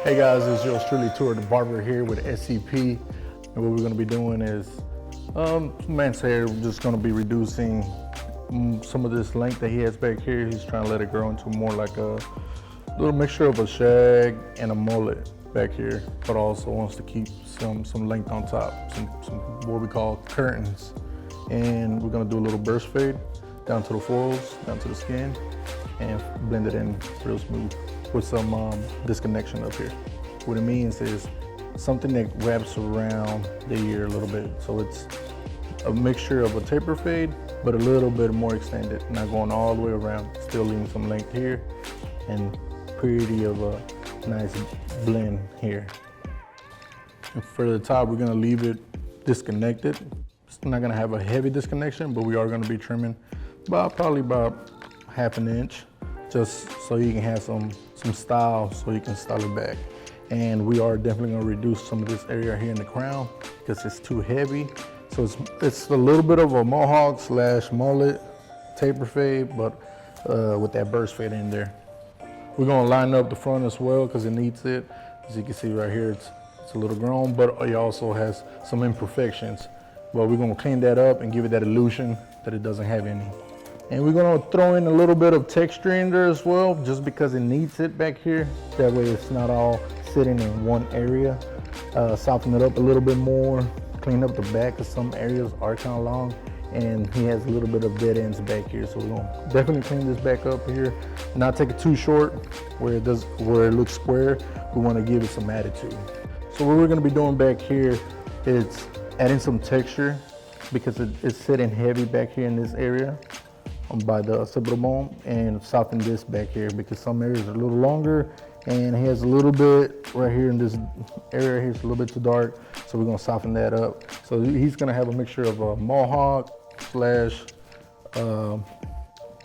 Hey guys, it's yours truly, Tour the Barber here with SCP, and what we're going to be doing is, man's hair, we're just going to be reducing some of this length that he has back here. He's trying to let it grow into more like a little mixture of a shag and a mullet back here, but also wants to keep some length on top, some what we call curtains. And we're going to do a little burst fade down to the foils, down to the skin, and blend it in real smooth with some disconnection up here. What it means is something that wraps around the ear a little bit. So it's a mixture of a taper fade, but a little bit more extended, not going all the way around, still leaving some length here, and pretty of a nice blend here. And for the top, we're gonna leave it disconnected. It's not gonna have a heavy disconnection, but we are gonna be trimming probably about ½ an inch, just so you can have some style, so you can style it back. And we are definitely gonna reduce some of this area here in the crown because it's too heavy. So it's a little bit of a mohawk / mullet taper fade, but with that burst fade in there. We're gonna line up the front as well because it needs it. As you can see right here, it's a little grown, but it also has some imperfections. But we're gonna clean that up and give it that illusion that it doesn't have any. And we're gonna throw in a little bit of texture in there as well, just because it needs it back here. That way it's not all sitting in one area. Soften it up a little bit more, clean up the back, because some areas are kind of long, and he has a little bit of dead ends back here. So we're gonna definitely clean this back up here, not take it too short where it looks square. We wanna give it some attitude. So what we're gonna be doing back here is adding some texture, because it's sitting heavy back here in this area by the occipital bone, and soften this back here because some areas are a little longer, and he has a little bit right here in this area here, it's a little bit too dark, so we're gonna soften that up. So he's gonna have a mixture of a mohawk /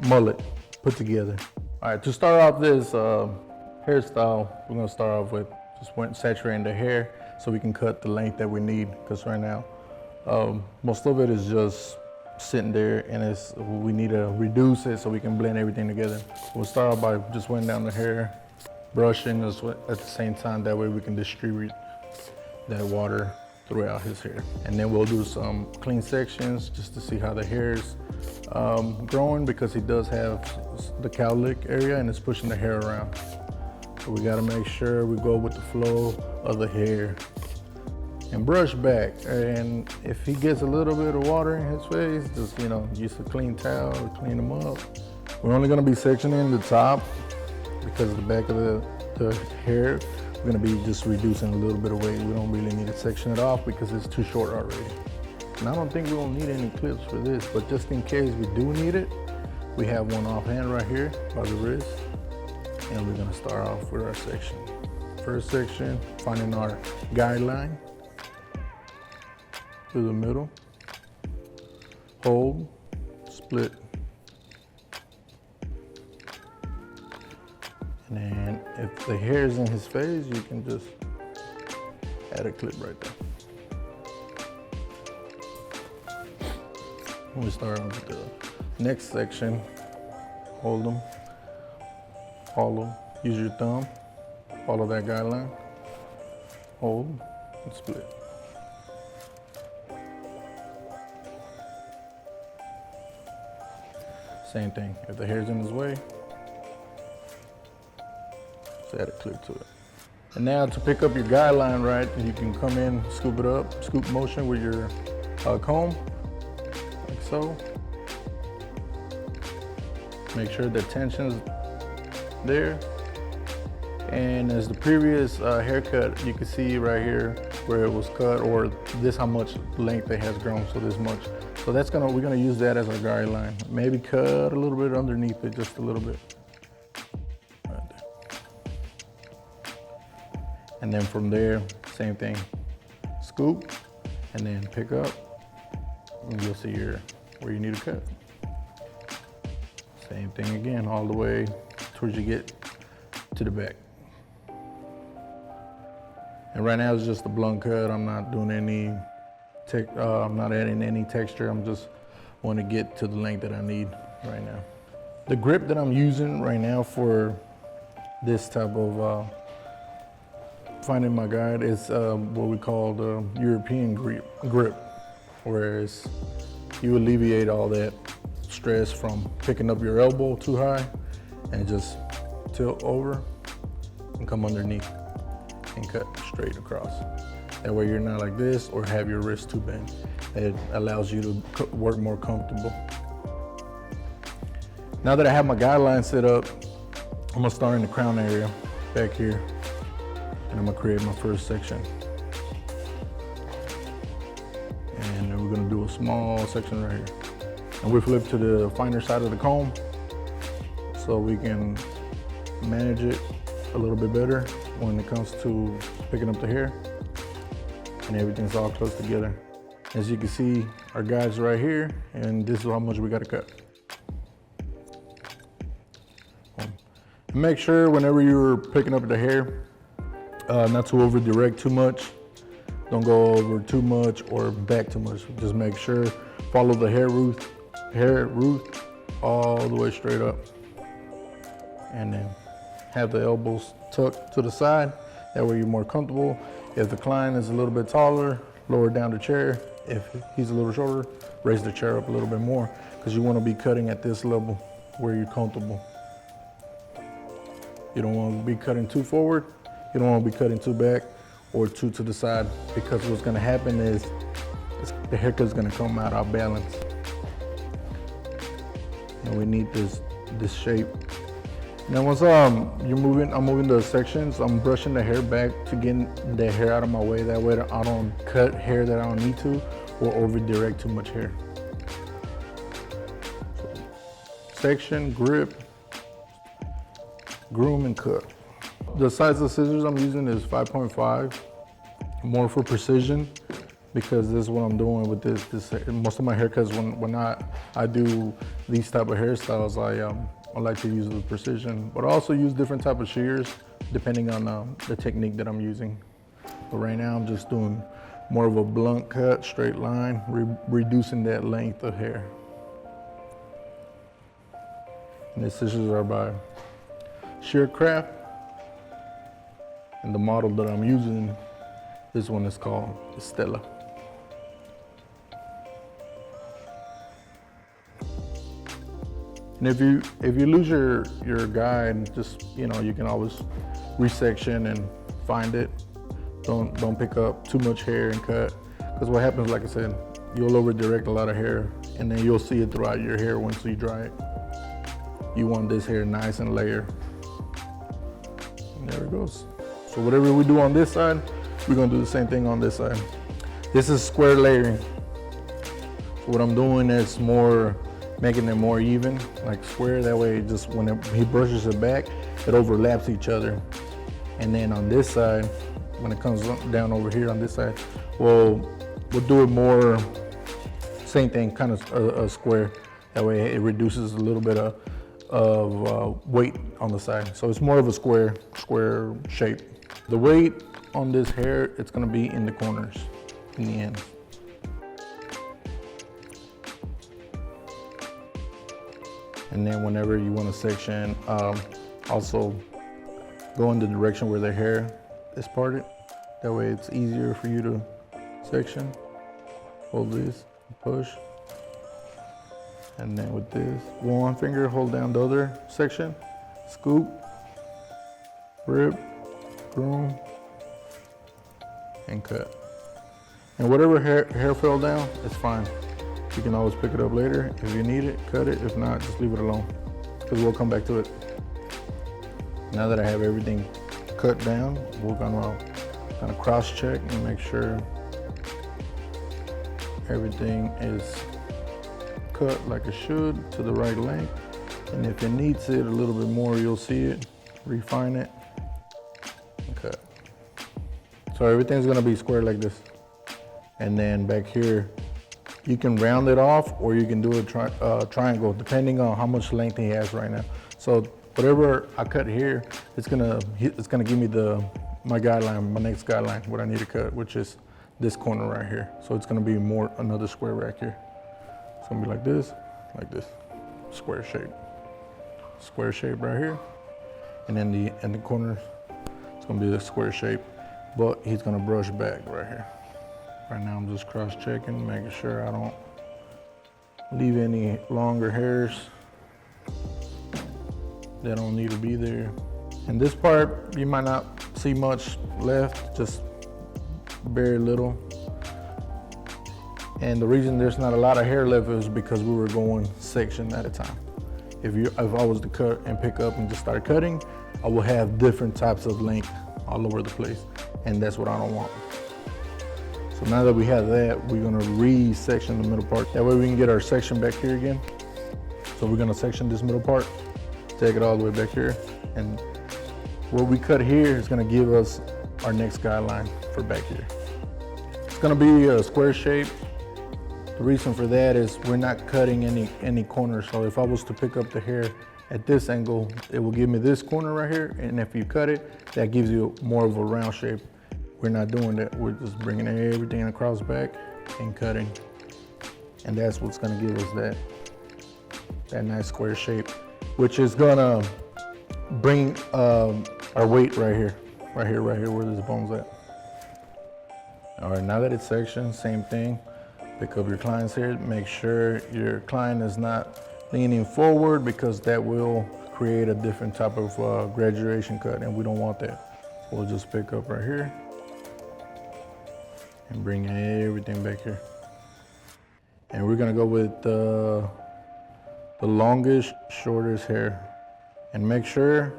mullet put together. All right, to start off this hairstyle, we're gonna start off with just saturating the hair so we can cut the length that we need, because right now most of it is just sitting there, and we need to reduce it so we can blend everything together. We'll start off by just weighing down the hair, brushing at the same time, that way we can distribute that water throughout his hair. And then we'll do some clean sections just to see how the hair is growing, because he does have the cowlick area and it's pushing the hair around. So we gotta make sure we go with the flow of the hair and brush back. And if he gets a little bit of water in his face, just use a clean towel to clean him up. We're only gonna be sectioning the top because of the back of the hair. We're gonna be just reducing a little bit of weight. We don't really need to section it off because it's too short already. And I don't think we'll need any clips for this, but just in case we do need it, we have one offhand right here by the wrist. And we're gonna start off with our section. First section, finding our guideline through the middle, hold, split. And then if the hair is in his face, you can just add a clip right there. We start with the next section. Hold them, follow, use your thumb, follow that guideline, hold, and split. Same thing, if the hair's in his way, just add a clip to it. And now to pick up your guideline right, you can come in, scoop it up, scoop motion with your comb, like so. Make sure the tension's there. And as the previous haircut, you can see right here where it was cut, or this how much length it has grown, so this much. So we're gonna use that as our guideline. Maybe cut a little bit underneath it, just a little bit. Right there. And then from there, same thing. Scoop, and then pick up, and you'll see where you need to cut. Same thing again, all the way towards you get to the back. And right now it's just a blunt cut. I'm not doing I'm not adding any texture. I'm just want to get to the length that I need right now. The grip that I'm using right now for this type of finding my guide is what we call the European grip, whereas you alleviate all that stress from picking up your elbow too high and just tilt over and come underneath and cut straight across. That way you're not like this or have your wrist too bent. It allows you to work more comfortable. Now that I have my guideline set up, I'm gonna start in the crown area back here, and I'm gonna create my first section. And then we're gonna do a small section right here. And we flip to the finer side of the comb so we can manage it a little bit better when it comes to picking up the hair, and everything's all close together. As you can see, our guide's right here, and this is how much we gotta cut. Make sure whenever you're picking up the hair, not to over direct too much. Don't go over too much or back too much. Just make sure, follow the hair root all the way straight up. And then have the elbows tucked to the side. That way you're more comfortable. If the client is a little bit taller, lower down the chair. If he's a little shorter, raise the chair up a little bit more, because you want to be cutting at this level where you're comfortable. You don't want to be cutting too forward. You don't want to be cutting too back or too to the side, because what's going to happen is the haircut's going to come out of balance. And we need this shape. Now once I'm moving the sections, I'm brushing the hair back to get the hair out of my way. That way I don't cut hair that I don't need to or over direct too much hair. So, section, grip, groom, and cut. The size of scissors I'm using is 5.5, more for precision, because this is what I'm doing with this. Most of my haircuts, when I do these type of hairstyles, I like to use the precision, but I also use different type of shears depending on the technique that I'm using. But right now I'm just doing more of a blunt cut, straight line, reducing that length of hair. And the scissors are by Shear, and the model that I'm using, this one is called Stella. And if you lose your guide, just you can always resection and find it. Don't pick up too much hair and cut, because what happens, like I said, you'll over direct a lot of hair, and then you'll see it throughout your hair once you dry it. You want this hair nice and layered. And there it goes. So whatever we do on this side, we're gonna do the same thing on this side. This is square layering. So what I'm doing is making it more even, like square. That way, just when he brushes it back, it overlaps each other. And then on this side, when it comes down over here on this side, we'll do it more, same thing, kind of a square. That way it reduces a little bit of weight on the side. So it's more of a square shape. The weight on this hair, it's gonna be in the corners, in the ends. And then whenever you want to section, also go in the direction where the hair is parted. That way it's easier for you to section. Hold this, push. And then with this, one finger, hold down the other section, scoop, rip, groom, and cut. And whatever hair fell down, it's fine. You can always pick it up later. If you need it, cut it. If not, just leave it alone, because we'll come back to it. Now that I have everything cut down, we're gonna kind of cross check and make sure everything is cut like it should, to the right length. And if it needs it a little bit more, you'll see it, refine it, and cut. So everything's gonna be square like this. And then back here, you can round it off, or you can do a triangle, depending on how much length he has right now. So whatever I cut here, it's gonna give me my guideline, my next guideline, what I need to cut, which is this corner right here. So it's gonna be another square right here. It's gonna be like this, square shape right here. And then the corners, it's gonna be a square shape. but he's gonna brush back right here. Right now I'm just cross-checking, making sure I don't leave any longer hairs that don't need to be there. And this part, you might not see much left, just very little. And the reason there's not a lot of hair left is because we were going section at a time. If I was to cut and pick up and just start cutting, I will have different types of length all over the place, and that's what I don't want. So now that we have that, we're gonna re-section the middle part. That way we can get our section back here again. So we're gonna section this middle part, take it all the way back here, and what we cut here is gonna give us our next guideline for back here. It's gonna be a square shape. The reason for that is we're not cutting any corners. So if I was to pick up the hair at this angle, it will give me this corner right here. And if you cut it, that gives you more of a round shape. We're not doing that. We're just bringing everything across back and cutting. And that's what's gonna give us that nice square shape, which is gonna bring our weight right here where this bone's at. All right, now that it's sectioned, same thing. Pick up your client's hair, make sure your client is not leaning forward because that will create a different type of graduation cut, and we don't want that. We'll just pick up right here and bring everything back here. And we're gonna go with the longest, shortest hair. And make sure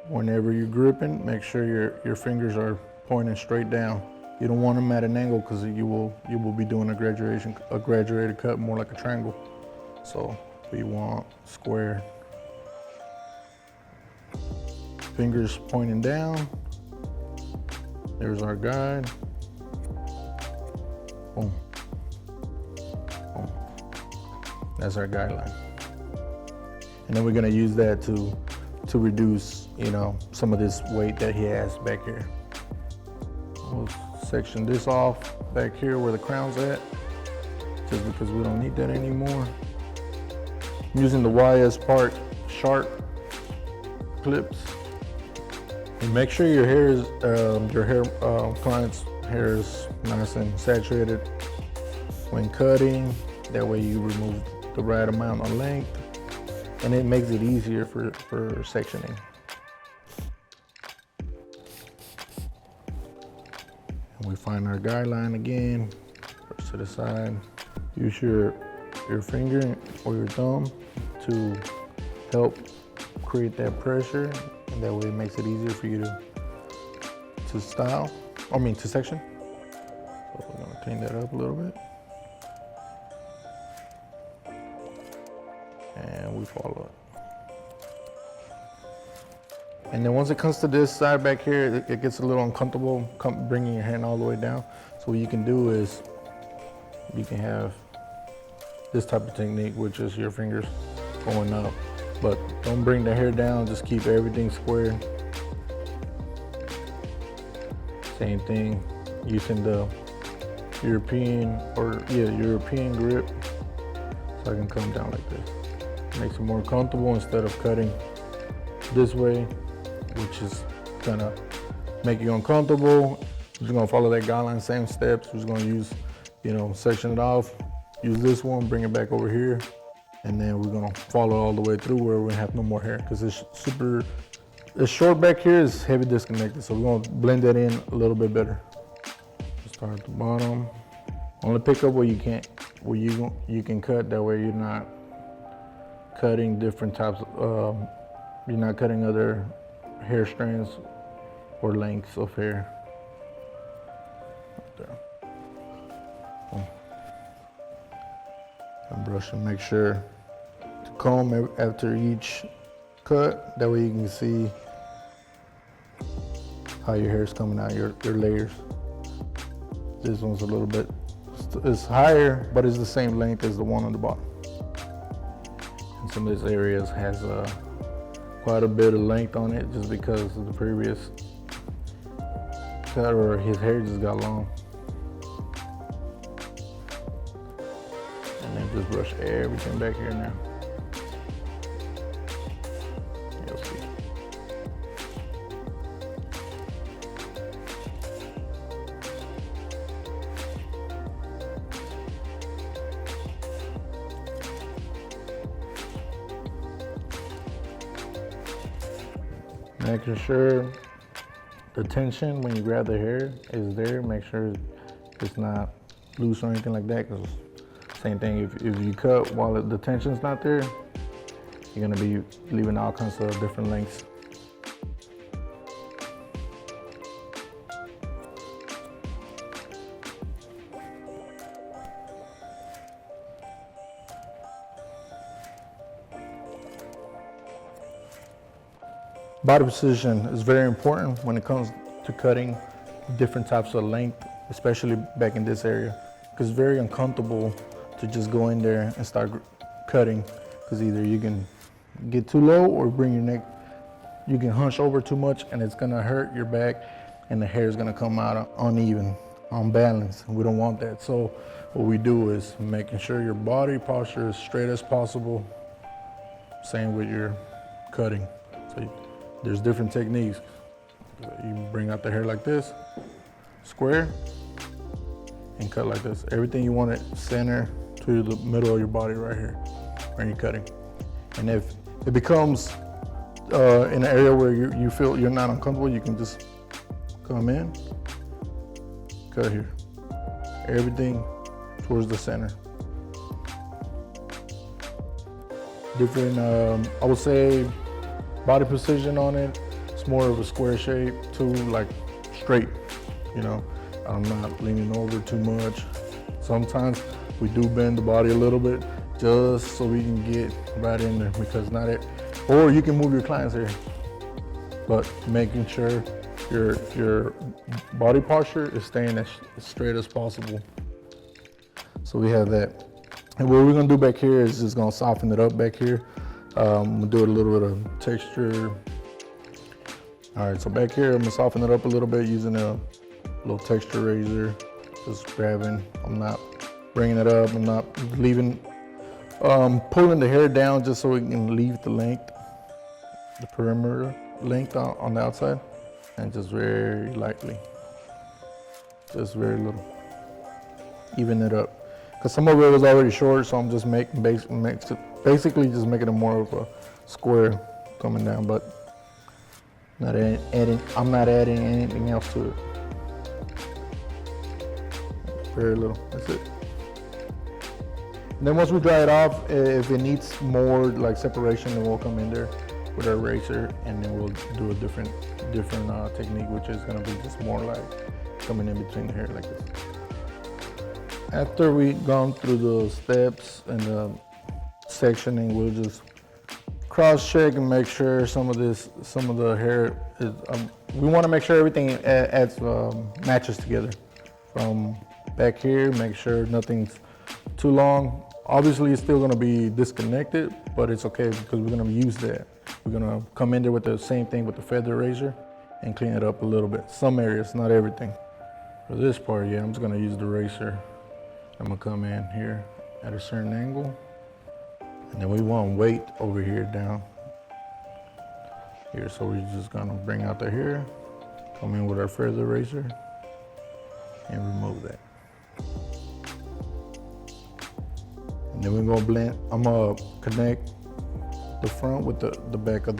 whenever you're gripping, make sure your fingers are pointing straight down. You don't want them at an angle because you will be doing a graduated cut, more like a triangle. So we want square. Fingers pointing down. There's our guide. Boom. Boom. That's our guideline. And then we're gonna use that to reduce, some of this weight that he has back here. We'll section this off back here where the crown's at, just because we don't need that anymore. I'm using the YS part sharp clips. And make sure your hair is, client's hair is nice and saturated when cutting. That way you remove the right amount of length, and it makes it easier for sectioning. And we find our guideline again, push to the side. Use your finger or your thumb to help create that pressure, and that way it makes it easier for you to section. So we're gonna clean that up a little bit. And we follow it. And then once it comes to this side back here, it gets a little uncomfortable bringing your hand all the way down. So what you can do is you can have this type of technique, which is your fingers going up. But don't bring the hair down, just keep everything square. Same thing, using the European grip, so I can come down like this. Makes it more comfortable instead of cutting this way, which is gonna make you uncomfortable. We're just gonna follow that guideline, same steps. We're just gonna use, section it off, use this one, bring it back over here, and then we're gonna follow all the way through where we have no more hair, because it's short back here, is heavy disconnected, so we're gonna blend that in a little bit better. Start at the bottom. Only pick up where you can cut, that way you're not cutting different types of, you're not cutting other hair strands or lengths of hair. Right there. Boom. And brush and make sure to comb after each cut, that way you can see how your hair is coming out, your layers. This one's a little bit, it's higher, but it's the same length as the one on the bottom. And some of these areas has quite a bit of length on it, just because of the previous cut, or his hair just got long. And then just brush everything back here now. You'll see. Making sure the tension when you grab the hair is there. Make sure it's not loose or anything like that, because same thing, if you cut while the tension's not there, you're gonna be leaving all kinds of different lengths. Body position is very important when it comes to cutting different types of length, especially back in this area, because it's very uncomfortable to just go in there and start cutting, because either you can get too low or bring your neck, you can hunch over too much and it's gonna hurt your back and the hair is gonna come out uneven, unbalanced. We don't want that. So what we do is making sure your body posture is straight as possible. Same with your cutting. So there's different techniques. You bring out the hair like this, square, and cut like this. Everything you want it center to the middle of your body right here when you're cutting. And if it becomes in an area where you feel you're not uncomfortable, you can just come in, cut here. Everything towards the center. Different, I would say, body position on it. It's more of a square shape too, like straight, you know. I'm not leaning over too much. Sometimes we do bend the body a little bit just so we can get right in there, because not it, or you can move your clients here, but making sure your body posture is staying as straight as possible. So we have that. And what we're gonna do back here is just gonna soften it up back here. We'll do a little bit of texture. All right, so back here, I'm gonna soften it up a little bit using a little texture razor. Just grabbing, I'm not bringing it up, I'm not leaving, pulling the hair down just so we can leave the length, the perimeter length on the outside, and just very lightly, just very little, even it up. Because some of it was already short, so I'm just basically just making it more of a square coming down, but I'm not adding anything else to it. Very little, that's it. And then once we dry it off, if it needs more like separation, then we'll come in there with our razor, and then we'll do a different technique, which is gonna be just more like coming in between the hair like this. After we've gone through the steps and the sectioning, we'll just cross-check and make sure some of the hair is, we want to make sure everything matches together. From back here, make sure nothing's too long. Obviously, it's still going to be disconnected, but it's okay because we're going to use that. We're going to come in there with the same thing with the feather razor and clean it up a little bit. Some areas, not everything. For this part, yeah, I'm just going to use the razor. I'm gonna come in here at a certain angle, and then we want weight over here down here. So we're just gonna bring out the hair, come in with our feather razor, and remove that. And then we're gonna blend. I'm gonna connect the front with the back of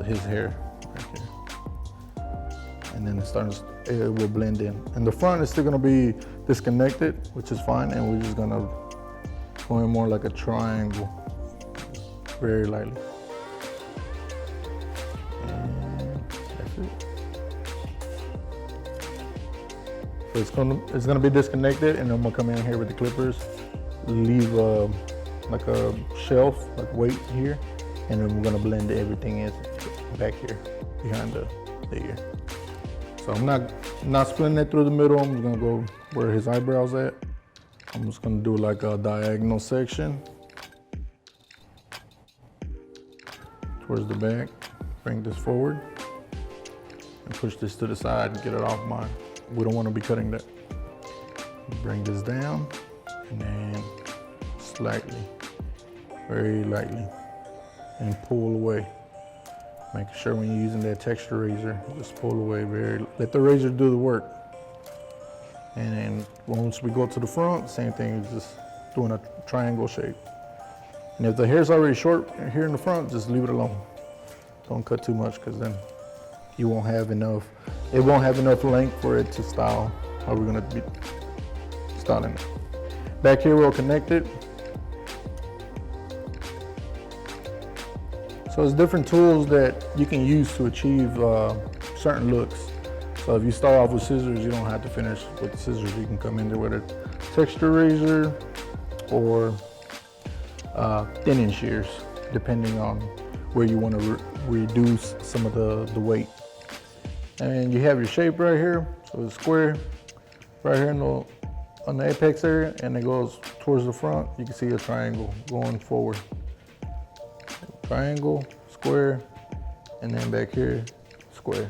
his hair right here, and then it will blend in. And the front is still gonna be disconnected, which is fine, and we're just gonna go in more like a triangle, very lightly. And that's it. So it's gonna be disconnected, and I'm gonna come in here with the clippers, leave like a shelf, like weight here, and then we're gonna blend everything in back here behind the ear. So I'm not splitting it through the middle. I'm just gonna go where his eyebrow's at. I'm just gonna do like a diagonal section towards the back. Bring this forward and push this to the side and get it off mine. We don't want to be cutting that. Bring this down and then slightly, very lightly, and pull away. Making sure when you're using that texture razor, just pull away let the razor do the work. And then once we go to the front, same thing, just doing a triangle shape. And if the hair's already short here in the front, just leave it alone. Don't cut too much because then you won't have enough. It won't have enough length for it to style how we're gonna be styling it. Back here we'll connect it. So there's different tools that you can use to achieve certain looks. So if you start off with scissors, you don't have to finish with scissors. You can come in there with a texture razor or thinning shears, depending on where you want to reduce some of the weight. And you have your shape right here, so it's square right here on the apex area, and it goes towards the front. You can see a triangle going forward. Triangle, square, and then back here, square.